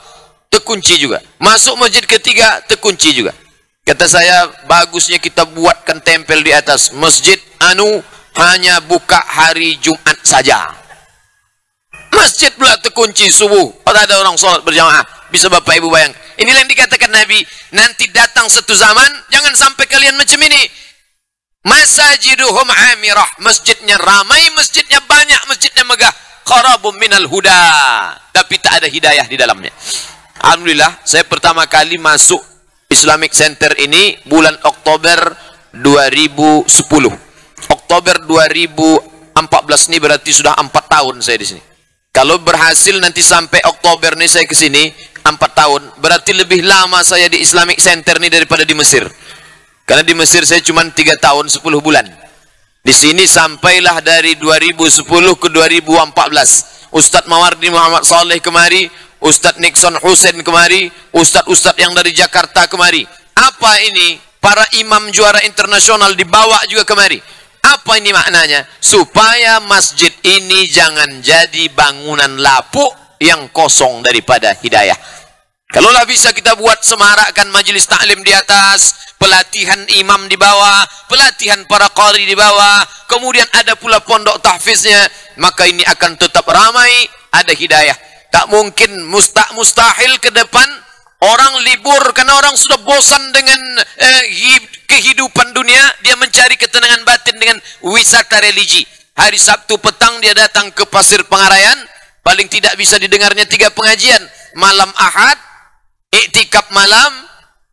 terkunci juga. Masuk masjid ketiga, terkunci juga. Kata saya, bagusnya kita buatkan tempel di atas, masjid hanya buka hari Jumat saja. Masjid pula terkunci subuh, ada orang sholat berjamaah. Bisa Bapak Ibu bayang. Inilah yang dikatakan Nabi, nanti datang satu zaman, jangan sampai kalian macam ini. Masajiduhum amirah, masjidnya ramai, masjidnya banyak, masjidnya megah. Kharabum minal huda, tapi tak ada hidayah di dalamnya. Alhamdulillah, saya pertama kali masuk Islamic Center ini bulan Oktober 2010. Oktober 2014 ini berarti sudah 4 tahun saya di sini. Kalau berhasil nanti sampai Oktober nih saya ke sini 4 tahun, berarti lebih lama saya di Islamic Center nih daripada di Mesir. Karena di Mesir saya cuma 3 tahun 10 bulan. Di sini sampailah dari 2010 ke 2014. Ustadz Mawardi Muhammad Saleh kemari, Ustadz Nixon Hussein kemari, Ustadz yang dari Jakarta kemari. Apa ini? Para imam juara internasional dibawa juga kemari. Apa ini maknanya? Supaya masjid ini jangan jadi bangunan lapuk yang kosong daripada hidayah. Kalaulah bisa kita buat semarakkan majelis taklim di atas, pelatihan imam di bawah, pelatihan para qari di bawah, kemudian ada pula pondok tahfiznya, maka ini akan tetap ramai, ada hidayah. Tak mungkin, mustahil ke depan orang libur karena orang sudah bosan dengan kehidupan dunia, dia mencari ketenangan batin dengan wisata religi. Hari Sabtu petang dia datang ke Pasir Pengarayan, paling tidak bisa didengarnya 3 pengajian. Malam Ahad, iktikaf malam,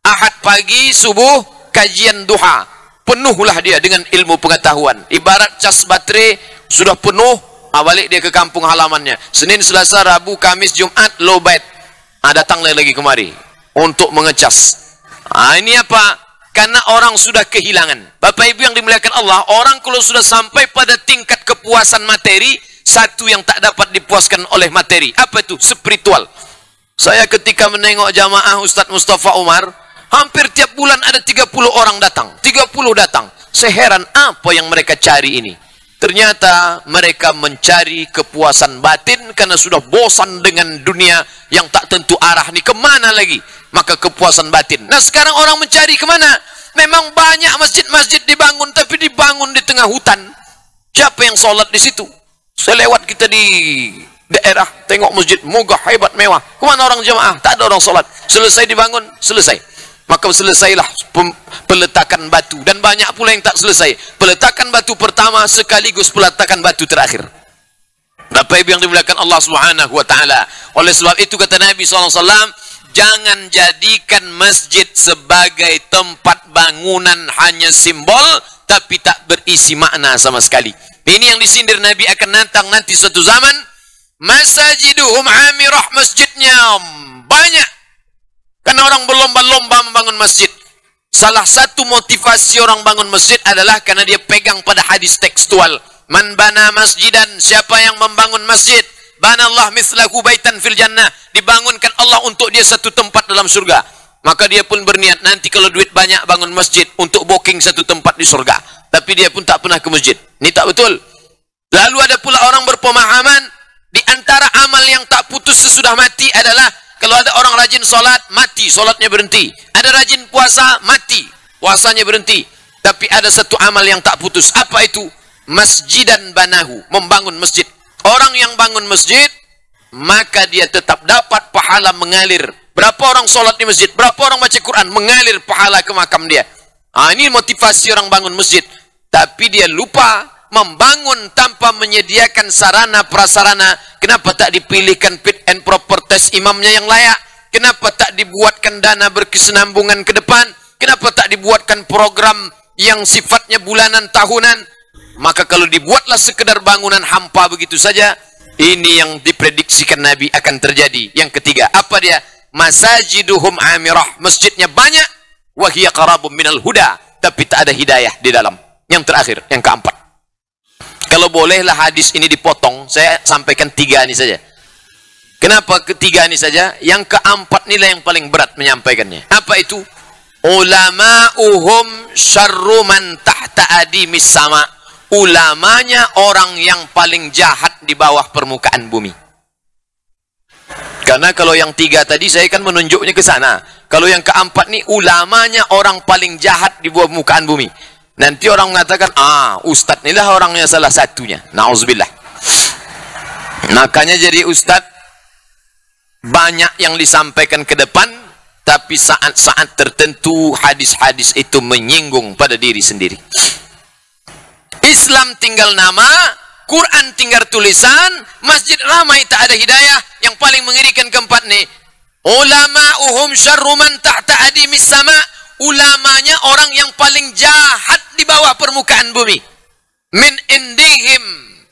Ahad pagi, subuh, kajian duha. Penuhlah dia dengan ilmu pengetahuan. Ibarat cas baterai sudah penuh, balik dia ke kampung halamannya. Senin, Selasa, Rabu, Kamis, Jumat, low bat. Datanglah lagi kemari untuk mengecas. Ini apa? Karena orang sudah kehilangan. Bapak Ibu yang dimuliakan Allah, orang kalau sudah sampai pada tingkat kepuasan materi, satu yang tak dapat dipuaskan oleh materi. Apa itu? Spiritual. Saya ketika menengok jamaah Ustadz Mustafa Umar, hampir tiap bulan ada 30 orang datang. 30 datang. Saya heran apa yang mereka cari ini. Ternyata mereka mencari kepuasan batin karena sudah bosan dengan dunia yang tak tentu arah nih, kemana lagi? Maka kepuasan batin. Nah sekarang orang mencari kemana? Memang banyak masjid-masjid dibangun, tapi dibangun di tengah hutan. Siapa yang sholat di situ? Saya lewat kita di daerah, tengok masjid megah, hebat, mewah. Kemana orang jamaah? Tak ada orang sholat. Selesai dibangun, selesai. Maka selesailah peletakan batu. Dan banyak pula yang tak selesai. Peletakan batu pertama sekaligus peletakan batu terakhir. Bapak Ibu yang dimuliakan Allah Subhanahu wa taala. Oleh sebab itu kata Nabi SAW, jangan jadikan masjid sebagai tempat bangunan hanya simbol, tapi tak berisi makna sama sekali. Ini yang disindir Nabi akan datang nanti suatu zaman. Masajiduhum amirah, masjidnya banyak. Karena orang berlomba-lomba membangun masjid. Salah satu motivasi orang bangun masjid adalah karena dia pegang pada hadis tekstual. Man bana masjidan, siapa yang membangun masjid, banallah mislahu baitan fil jannah, dibangunkan Allah untuk dia satu tempat dalam surga. Maka dia pun berniat nanti kalau duit banyak bangun masjid untuk booking satu tempat di surga. Tapi dia pun tak pernah ke masjid. Ini tak betul. Lalu ada pula orang berpemahaman, di antara amal yang tak putus sesudah mati adalah kalau ada orang rajin sholat, mati, sholatnya berhenti. Ada rajin puasa, mati, puasanya berhenti. Tapi ada satu amal yang tak putus. Apa itu? Masjidan banahu, membangun masjid. Orang yang bangun masjid, maka dia tetap dapat pahala mengalir. Berapa orang sholat di masjid? Berapa orang baca Quran? Mengalir pahala ke makam dia. Ini motivasi orang bangun masjid. Tapi dia lupa membangun tanpa menyediakan sarana prasarana. Kenapa tak dipilihkan fit and proper test imamnya yang layak? Kenapa tak dibuatkan dana berkesinambungan ke depan? Kenapa tak dibuatkan program yang sifatnya bulanan, tahunan? Maka kalau dibuatlah sekedar bangunan hampa begitu saja, ini yang diprediksikan Nabi akan terjadi. Yang ketiga, apa dia? Masajiduhum amirah, masjidnya banyak, wahiya qarabum minal huda, tapi tak ada hidayah di dalam. Yang terakhir, yang keempat. Kalau bolehlah hadis ini dipotong, saya sampaikan 3 ini saja. Kenapa ketiga ini saja? Yang keempat inilah yang paling berat menyampaikannya. Apa itu? Ulama'uhum syarru man tahta adimis sama. Ulamanya orang yang paling jahat di bawah permukaan bumi. Karena kalau yang 3 tadi saya kan menunjuknya ke sana. Kalau yang keempat nih, ulamanya orang paling jahat di bawah permukaan bumi. Nanti orang mengatakan, ustadz inilah orangnya salah satunya. Na'udzubillah. Makanya jadi ustadz, banyak yang disampaikan ke depan, tapi saat-saat tertentu hadis-hadis itu menyinggung pada diri sendiri. Islam tinggal nama, Quran tinggal tulisan, masjid ramai tak ada hidayah. Yang paling mengerikan keempat nih, ulama'uhum syarru man tahta adimis sama. ulamanya orang yang paling jahat di bawah permukaan bumi. Min indihim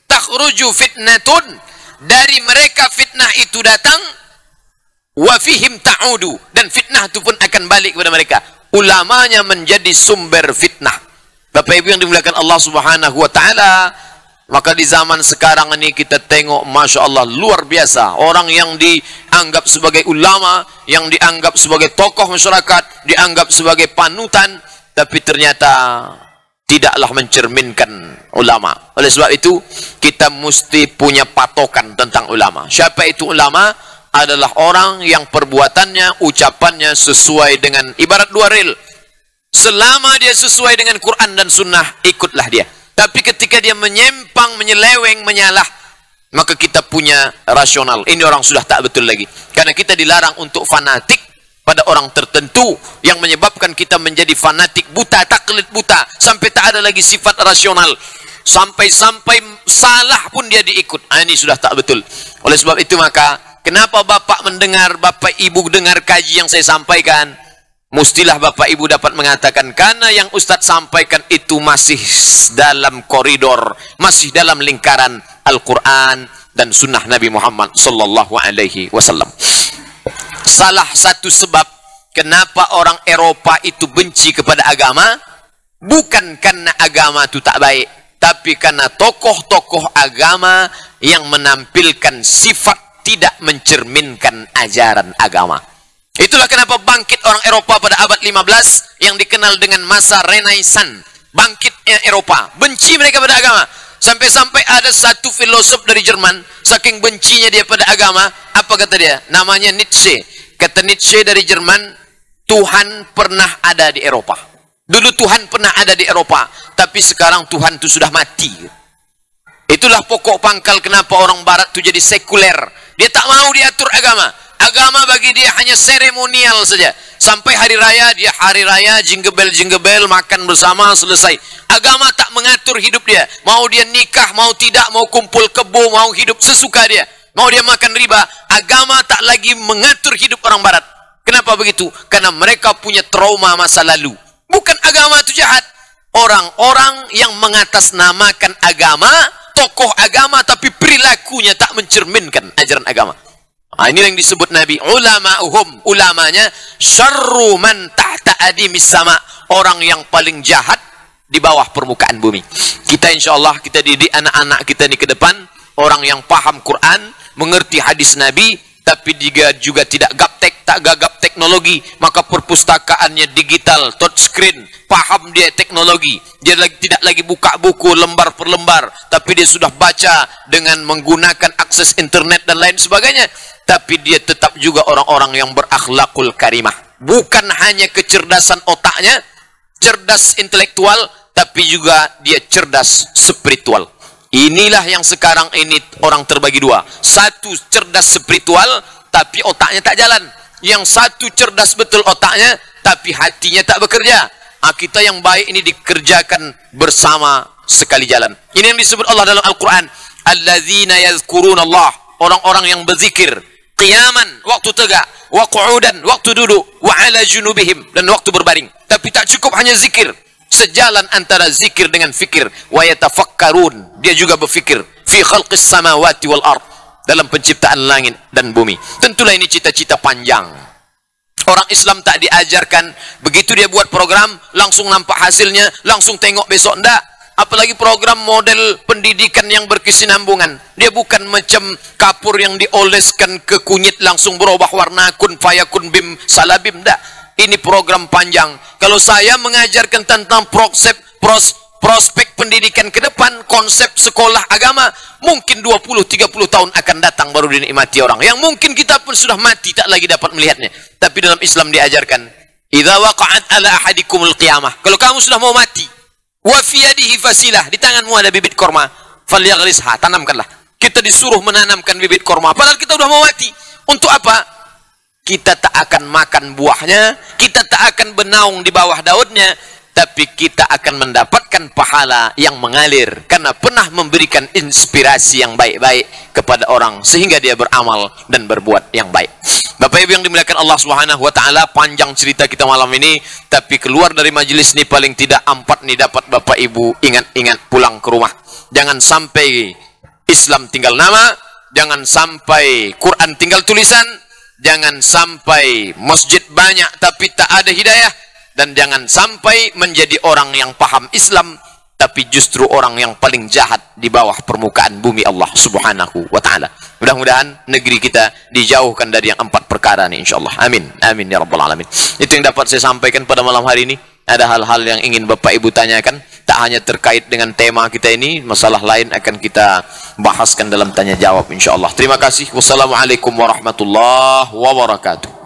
takhruju fitnatun, dari mereka fitnah itu datang, wa fihim ta'udu, dan fitnah itu pun akan balik kepada mereka. Ulamanya menjadi sumber fitnah. Bapak Ibu yang dimuliakan Allah Subhanahu wa taala, maka di zaman sekarang ini kita tengok, Masya Allah, luar biasa. Orang yang dianggap sebagai ulama, yang dianggap sebagai tokoh masyarakat, dianggap sebagai panutan, tapi ternyata tidaklah mencerminkan ulama. Oleh sebab itu, kita mesti punya patokan tentang ulama. Siapa itu ulama? Adalah orang yang perbuatannya, ucapannya sesuai dengan, ibarat dua rel. Selama dia sesuai dengan Quran dan Sunnah, ikutlah dia. Tapi ketika dia menyimpang, menyeleweng, menyalah, maka kita punya rasional. Ini orang sudah tak betul lagi. Karena kita dilarang untuk fanatik pada orang tertentu yang menyebabkan kita menjadi fanatik buta, taklid buta, sampai tak ada lagi sifat rasional. Sampai-sampai salah pun dia diikut. Ini sudah tak betul. Oleh sebab itu maka, kenapa Bapak mendengar, Bapak Ibu dengar kaji yang saya sampaikan, mustilah Bapak Ibu dapat mengatakan, karena yang Ustadz sampaikan itu masih dalam koridor, masih dalam lingkaran Al-Quran dan Sunnah Nabi Muhammad Sallallahu Alaihi Wasallam. Salah satu sebab kenapa orang Eropa itu benci kepada agama, bukan karena agama itu tak baik, tapi karena tokoh-tokoh agama yang menampilkan sifat tidak mencerminkan ajaran agama. Itulah kenapa bangkit orang Eropa pada abad 15 yang dikenal dengan masa Renaissance. Bangkitnya Eropa, benci mereka pada agama. Sampai-sampai ada satu filosof dari Jerman, saking bencinya dia pada agama, apa kata dia? Namanya Nietzsche. Kata Nietzsche dari Jerman, Tuhan pernah ada di Eropa. Dulu Tuhan pernah ada di Eropa, tapi sekarang Tuhan itu sudah mati. Itulah pokok pangkal kenapa orang Barat itu jadi sekuler. Dia tak mau diatur agama. Agama bagi dia hanya seremonial saja. Sampai hari raya, dia hari raya, jingle bell, makan bersama, selesai. Agama tak mengatur hidup dia. Mau dia nikah, mau tidak, mau kumpul kebo, mau hidup sesuka dia. Mau dia makan riba, agama tak lagi mengatur hidup orang Barat. Kenapa begitu? Karena mereka punya trauma masa lalu. Bukan agama itu jahat. Orang-orang yang mengatasnamakan agama, tokoh agama, tapi perilakunya tak mencerminkan ajaran agama. Ini yang disebut Nabi, ulama'uhum, ulamanya, syarru man tahta adimis sama, orang yang paling jahat di bawah permukaan bumi. Kita insya Allah, kita didik anak-anak kita ini ke depan, orang yang paham Quran, mengerti hadis Nabi, tapi dia juga tidak gaptek, tak gagap teknologi, maka perpustakaannya digital, touchscreen, paham dia teknologi, dia tidak lagi buka buku lembar per lembar, tapi dia sudah baca dengan menggunakan akses internet dan lain sebagainya. Tapi dia tetap juga orang-orang yang berakhlakul karimah. Bukan hanya kecerdasan otaknya, cerdas intelektual, tapi juga dia cerdas spiritual. Inilah yang sekarang ini orang terbagi dua. Satu cerdas spiritual, tapi otaknya tak jalan. Yang satu cerdas betul otaknya, tapi hatinya tak bekerja. Kita yang baik ini dikerjakan bersama sekali jalan. Ini yang disebut Allah dalam Al-Quran. Alladzina yazkuruna Allah. Orang-orang yang berzikir. Qiyaman, waktu tegak, wa qu'udan, waktu duduk, wa ala junubihim, dan waktu berbaring. Tapi tak cukup hanya zikir. Sejalan antara zikir dengan fikir. Wa yatafakkarun, dia juga berfikir. Fi khalqis samawati wal ard, dalam penciptaan langit dan bumi. Tentulah ini cita-cita panjang. Orang Islam tak diajarkan, begitu dia buat program, langsung nampak hasilnya, langsung tengok besok, enggak. Apalagi program model pendidikan yang berkesinambungan. Dia bukan macam kapur yang dioleskan ke kunyit langsung berubah warna, kun fayakun bim salabim. Tidak. Ini program panjang. Kalau saya mengajarkan tentang prospek pendidikan ke depan, konsep sekolah agama, mungkin 20-30 tahun akan datang baru dinikmati orang. Yang mungkin kita pun sudah mati, tak lagi dapat melihatnya. Tapi dalam Islam diajarkan, idza waqa'at ala ahadikumul qiyamah. Kalau kamu sudah mau mati, wa fi yadihi fasilah, di tanganmu ada bibit korma, falyaghrisha, tanamkanlah. Kita disuruh menanamkan bibit korma, padahal kita sudah mau mati. Untuk apa? Kita tak akan makan buahnya, kita tak akan bernaung di bawah daunnya, tapi kita akan mendapatkan pahala yang mengalir karena pernah memberikan inspirasi yang baik-baik kepada orang sehingga dia beramal dan berbuat yang baik. Bapak Ibu yang dimuliakan Allah Subhanahu wa taala, panjang cerita kita malam ini, tapi keluar dari majelis ini paling tidak 4 nih dapat Bapak Ibu ingat-ingat pulang ke rumah. Jangan sampai Islam tinggal nama, jangan sampai Quran tinggal tulisan, jangan sampai masjid banyak tapi tak ada hidayah, dan jangan sampai menjadi orang yang paham Islam tapi justru orang yang paling jahat di bawah permukaan bumi Allah Subhanahu wa taala. Mudah-mudahan negeri kita dijauhkan dari yang 4 perkara ini insyaallah. Amin. Amin ya rabbal alamin. Itu yang dapat saya sampaikan pada malam hari ini. Ada hal-hal yang ingin Bapak Ibu tanyakan, tak hanya terkait dengan tema kita ini, masalah lain akan kita bahaskan dalam tanya jawab insyaallah. Terima kasih. Wassalamualaikum warahmatullahi wabarakatuh.